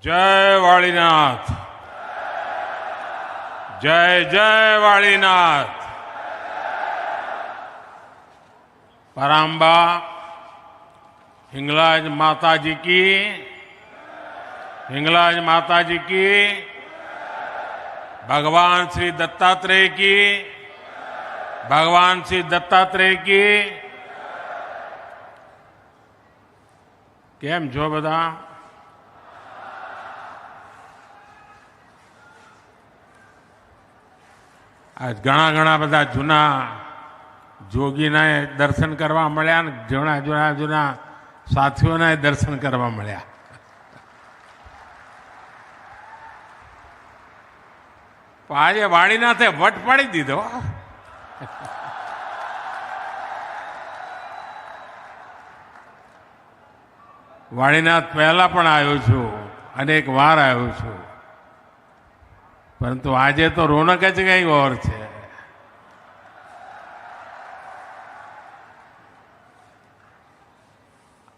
जय वाणीनाथ। जय जय वाणीनाथ। पराम्बा हिंगलाज माता जी की, हिंगलाज माता जी की, भगवान श्री दत्तात्रेय की, भगवान श्री दत्तात्रेय की। केम छो बधा? आज घણા ઘણા બધા જૂના જોગીના દર્શન કરવા મળ્યા ને જૂના જૂના જૂના સાથીઓના દર્શન કરવા મળ્યા. આજે વાણીનાથે વટ પાડી દીધો. વાણીનાથ પહેલા પણ આવ્યો છું, અનેક વાર આવ્યો છું, પરંતુ આજે તો રોનક જ કઈ ઓર છે.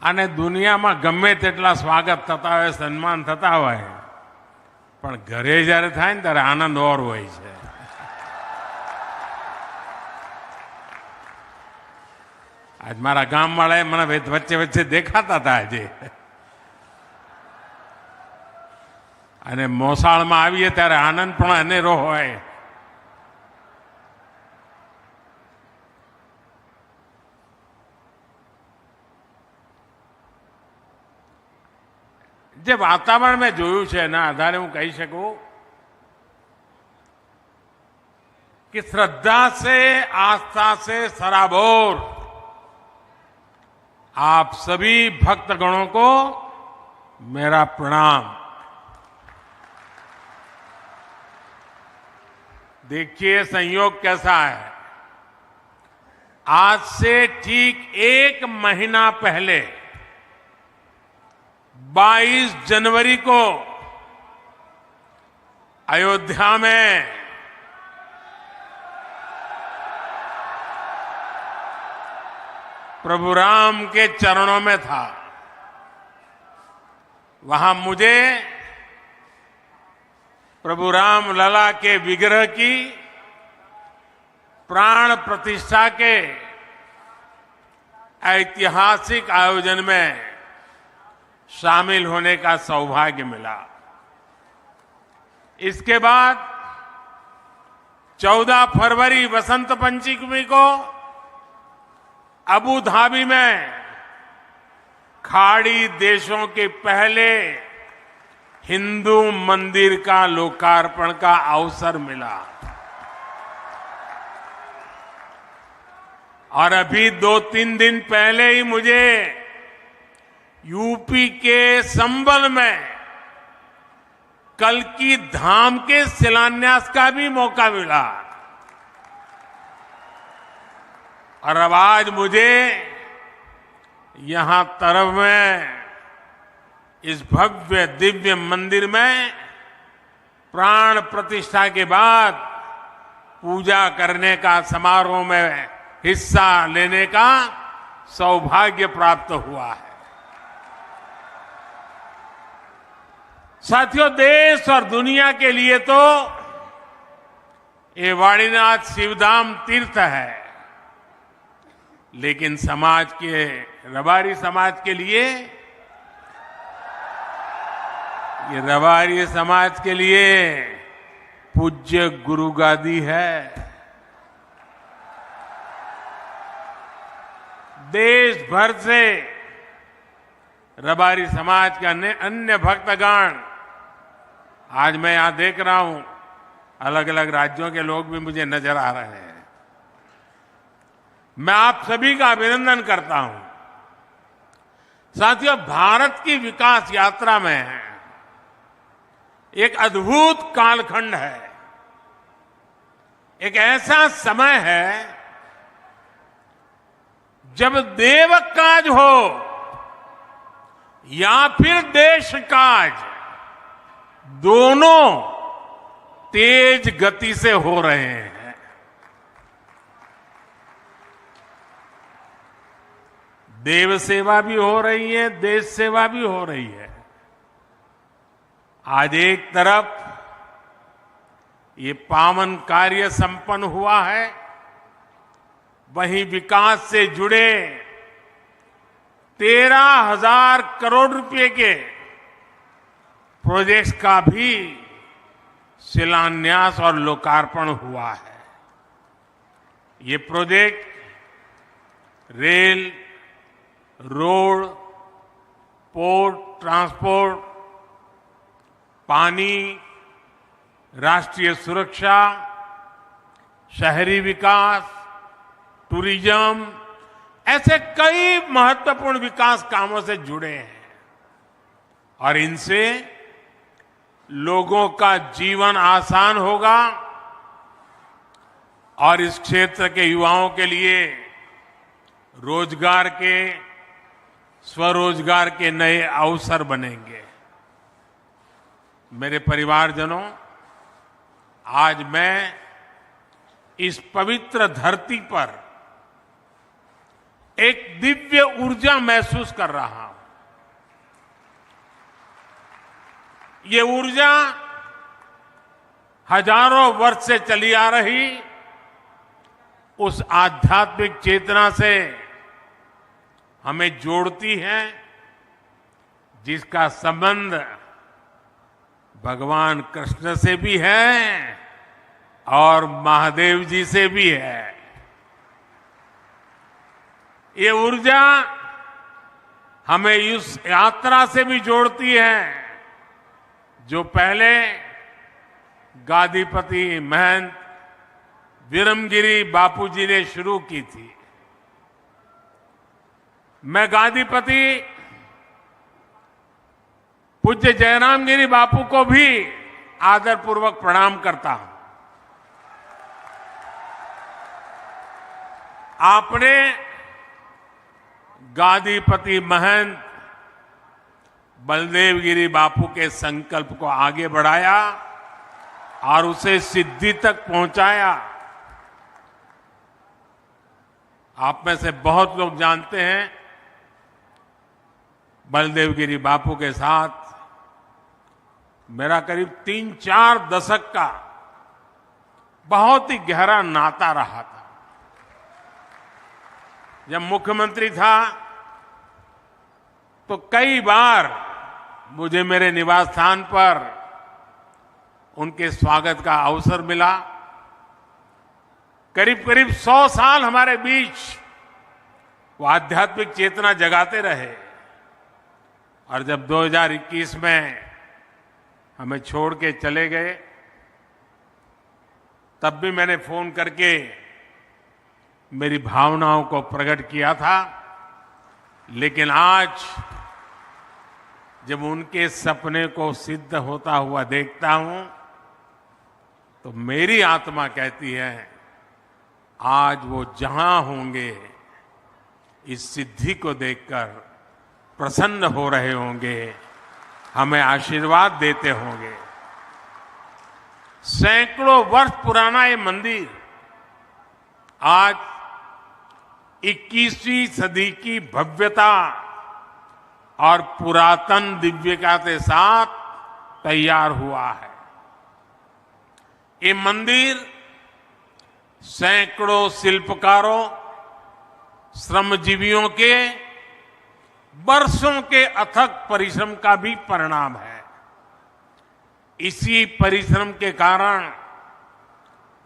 અને દુનિયામાં ગમે તેટલા સ્વાગત થતા હોય, સન્માન થતા હોય, પણ ઘરે જ્યારે થાય ને ત્યારે આનંદ ઓર હોય છે. આજ મારા ગામવાળાએ મને વચ્ચે વચ્ચે દેખાતા હતા આજે, અને મોસાળમાં આવીએ ત્યારે આનંદ પણ અનેરો હોય. જે વાતાવરણ મેં જોયું છે એના આધારે હું કહી શકું कि श्रद्धा से, आस्था से सराबोर आप सभी भक्तगणों को मेरा प्रणाम. देखिए संयोग कैसा है. आज से ठीक 1 महीना पहले 22 जनवरी को अयोध्या में प्रभु राम के चरणों में था. वहां मुझे प्रभु राम लला के विग्रह की प्राण प्रतिष्ठा के ऐतिहासिक आयोजन में शामिल होने का सौभाग्य मिला. इसके बाद 14 फरवरी वसंत पंचमी को अबू धाबी में खाड़ी देशों के पहले हिंदू मंदिर का लोकार्पण का अवसर मिला. और अभी 2-3 दिन पहले ही मुझे यूपी के संबल में कल्की धाम के शिलान्यास का भी मौका मिला. और अब आज मुझे यहां तरफ में इस भव्य दिव्य मंदिर में प्राण प्रतिष्ठा के बाद पूजा करने का समारोह में हिस्सा लेने का सौभाग्य प्राप्त हुआ है. साथियों, देश और दुनिया के लिए तो ये वाणीनाथ शिवधाम तीर्थ है, लेकिन समाज के, रबारी समाज के लिए, ये रबारी समाज के लिए पूज्य गुरु गादी है. देश भर से रबारी समाज के अन्य भक्तगण, आज मैं यहां देख रहा हूं, अलग अलग राज्यों के लोग भी मुझे नजर आ रहे हैं. मैं आप सभी का अभिनंदन करता हूं. साथियों, भारत की विकास यात्रा में एक अद्भुत कालखंड है. एक ऐसा समय है जब देव काज हो या फिर देश काज, दोनों तेज गति से हो रहे हैं. देव सेवा भी हो रही है, देश सेवा भी हो रही है. आज एक तरफ ये पावन कार्य संपन्न हुआ है, वहीं विकास से जुड़े 13,000 करोड़ रुपए के प्रोजेक्ट्स का भी शिलान्यास और लोकार्पण हुआ है। ये project rail, road, port, transport, पानी, राष्ट्रीय सुरक्षा, शहरी विकास, टूरिज्म, ऐसे कई महत्वपूर्ण विकास कामों से जुड़े हैं और इनसे लोगों का जीवन आसान होगा और इस क्षेत्र के युवाओं के लिए रोजगार के, स्वरोजगार के नए अवसर बनेंगे। मेरे परिवारजनों, आज मैं इस पवित्र धरती पर एक दिव्य ऊर्जा महसूस कर रहा हूं। ये ऊर्जा हजारों वर्ष से चली आ रही उस आध्यात्मिक चेतना से हमें जोड़ती है, जिसका संबंध भगवान कृष्ण से भी है और महादेव जी से भी है। ये ऊर्जा हमें इस यात्रा से भी जोड़ती है जो पहले गादीपति महंत विरमगिरी बापू जी ने शुरू की थी। मैं गादीपति पूज्य जयराम गिरी बापू को भी आदरपूर्वक प्रणाम करता हूं। आपने गादीपति महंत बलदेव गिरी बापू के संकल्प को आगे बढ़ाया और उसे सिद्धि तक पहुंचाया। आप में से बहुत लोग जानते हैं, बलदेव गिरी बापू के साथ मेरा करीब 3-4 दशक का बहुत ही गहरा नाता रहा था। जब मुख्यमंत्री था तो कई बार मुझे मेरे निवास स्थान पर उनके स्वागत का अवसर मिला। करीब करीब 100 साल हमारे बीच वो आध्यात्मिक चेतना जगाते रहे और जब 2021 में हमें छोड़ के चले गए, तब भी मैंने फोन करके मेरी भावनाओं को प्रकट किया था। लेकिन आज जब उनके सपने को सिद्ध होता हुआ देखता हूं तो मेरी आत्मा कहती है आज वो जहां होंगे इस सिद्धि को देखकर प्रसन्न हो रहे होंगे, हमें आशीर्वाद देते होंगे। सैकड़ों वर्ष पुराना ये मंदिर आज 21वीं सदी की भव्यता और पुरातन दिव्यता के साथ तैयार हुआ है। ये मंदिर सैकड़ों शिल्पकारों, श्रमजीवियों के वर्षों के अथक परिश्रम का भी परिणाम है। इसी परिश्रम के कारण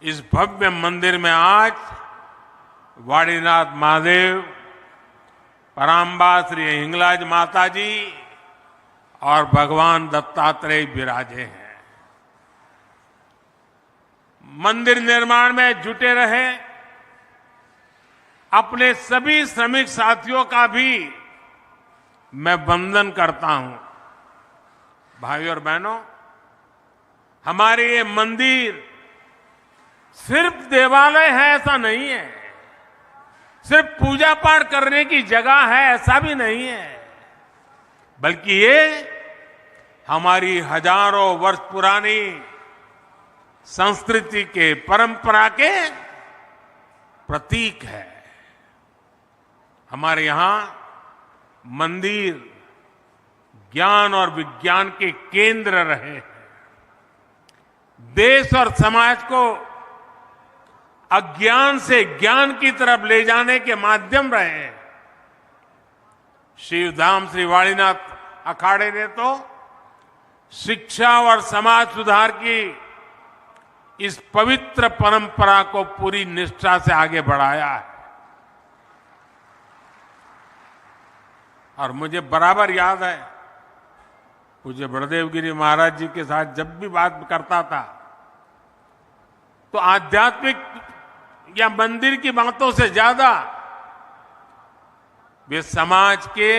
इस भव्य मंदिर में आज वाणीनाथ महादेव, पराम्बा श्री हिंगलाज माता जी और भगवान दत्तात्रेय विराजे हैं। मंदिर निर्माण में जुटे रहे अपने सभी श्रमिक साथियों का भी मैं वंदन करता हूं। भाइयों और बहनों, हमारे ये मंदिर सिर्फ देवालय है ऐसा नहीं है, सिर्फ पूजा पाठ करने की जगह है ऐसा भी नहीं है, बल्कि ये हमारी हजारों वर्ष पुरानी संस्कृति के, परंपरा के प्रतीक है। हमारे यहां मंदिर ज्ञान और विज्ञान के केंद्र रहे हैं। देश और समाज को अज्ञान से ज्ञान की तरफ ले जाने के माध्यम रहे हैं। शिवधाम श्री वाणीनाथ अखाड़े ने तो शिक्षा और समाज सुधार की इस पवित्र परंपरा को पूरी निष्ठा से आगे बढ़ाया है। और मुझे बराबर याद है, पूज्य बड़देव गिरी महाराज जी के साथ जब भी बात करता था तो आध्यात्मिक या मंदिर की बातों से ज्यादा वे समाज के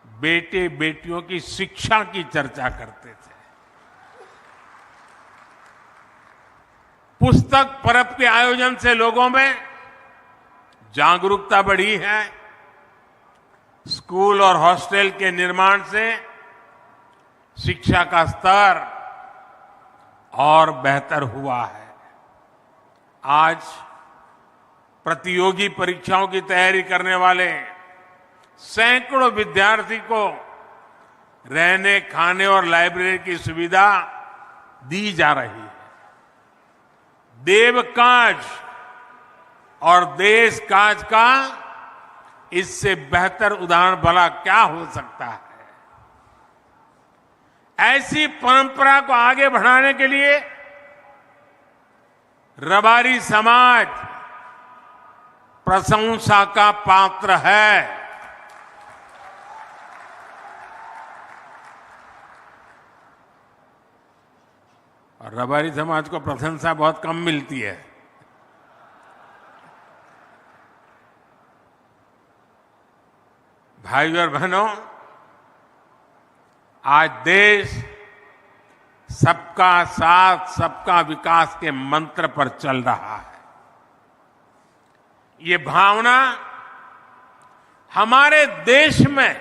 बेटे बेटियों की शिक्षा की चर्चा करते थे। पुस्तक पर्व के आयोजन से लोगों में जागरूकता बढ़ी है। स्कूल और हॉस्टल के निर्माण से शिक्षा का स्तर और बेहतर हुआ है। आज प्रतियोगी परीक्षाओं की तैयारी करने वाले सैकड़ों विद्यार्थी को रहने, खाने और लाइब्रेरी की सुविधा दी जा रही है। देव काज और देश काज का इससे बेहतर उदाहरण भला क्या हो सकता है। ऐसी परंपरा को आगे बढ़ाने के लिए रबारी समाज प्रशंसा का पात्र है। और रबारी समाज को प्रशंसा बहुत कम मिलती है। भाइयों और बहनों, आज देश सबका साथ सबका विकास के मंत्र पर चल रहा है। ये भावना हमारे देश में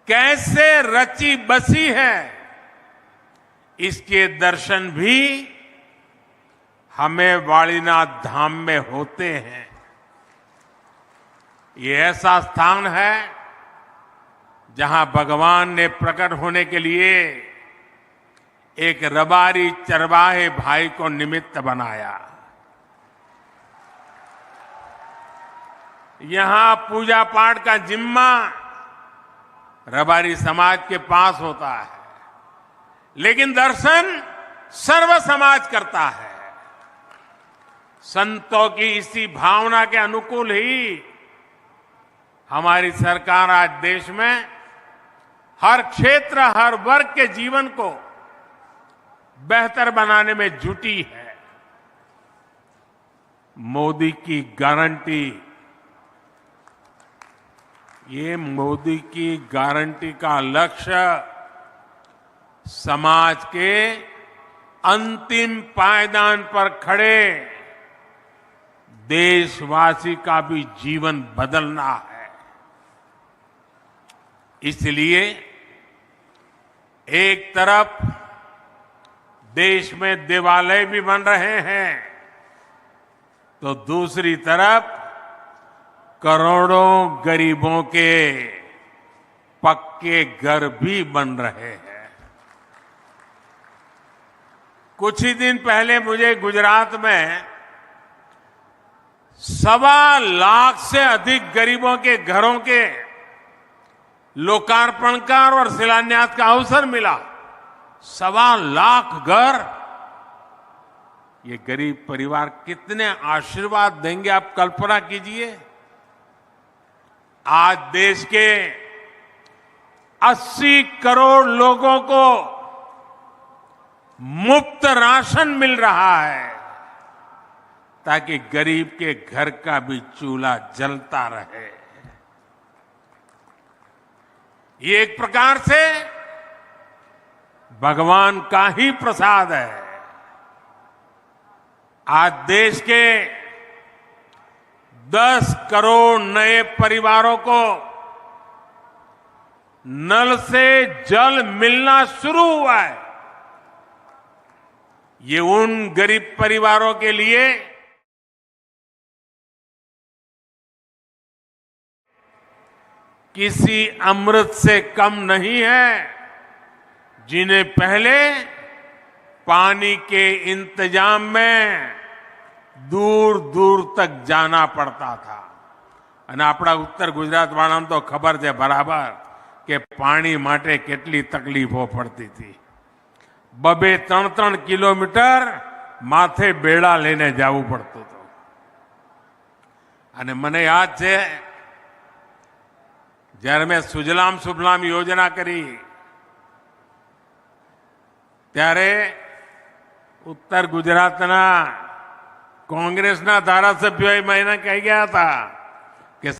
कैसे रची बसी है, इसके दर्शन भी हमें वाणीनाथ धाम में होते हैं। ये ऐसा स्थान है जहां भगवान ने प्रकट होने के लिए एक रबारी चरवाहे भाई को निमित्त बनाया। यहां पूजा पाठ का जिम्मा रबारी समाज के पास होता है, लेकिन दर्शन सर्व समाज करता है। संतों की इसी भावना के अनुकूल ही हमारी सरकार आज देश में हर क्षेत्र, हर वर्ग के जीवन को बेहतर बनाने में जुटी है। मोदी की गारंटी, ये मोदी की गारंटी का लक्ष्य समाज के अंतिम पायदान पर खड़े देशवासी का भी जीवन बदलना है। इसलिए एक तरफ देश में देवालय भी बन रहे हैं, तो दूसरी तरफ करोड़ों गरीबों के पक्के घर भी बन रहे हैं। कुछ ही दिन पहले मुझे गुजरात में 1.25 लाख से अधिक गरीबों के घरों के लोकार्पण का और शिलान्यास का अवसर मिला। 1.25 लाख घर। ये गरीब परिवार कितने आशीर्वाद देंगे, आप कल्पना कीजिए। आज देश के 80 करोड़ लोगों को मुफ्त राशन मिल रहा है, ताकि गरीब के घर का भी चूल्हा जलता रहे। ये एक प्रकार से भगवान का ही प्रसाद है। आज देश के 10 करोड़ नए परिवारों को नल से जल मिलना शुरू हुआ है। ये उन गरीब परिवारों के लिए किसी अमृत से कम नहीं है, जिन्हें पहले पानी के इंतजाम में दूर दूर तक जाना पड़ता था। અને આપણા ઉત્તર ગુજરાત વાળાને તો ખબર છે બરાબર કે પાણી માટે કેટલી તકલીફો પડતી હતી। 2-3 કિલોમીટર માથે બેડા લઈને જવું પડતું હતું। અને મને યાદ છે જ્યારે મેં સુજલામ સુફલામ યોજના કરી ત્યારે ઉત્તર ગુજરાતના કોંગ્રેસના ધારાસભ્યોએ મને કહી ગયા હતા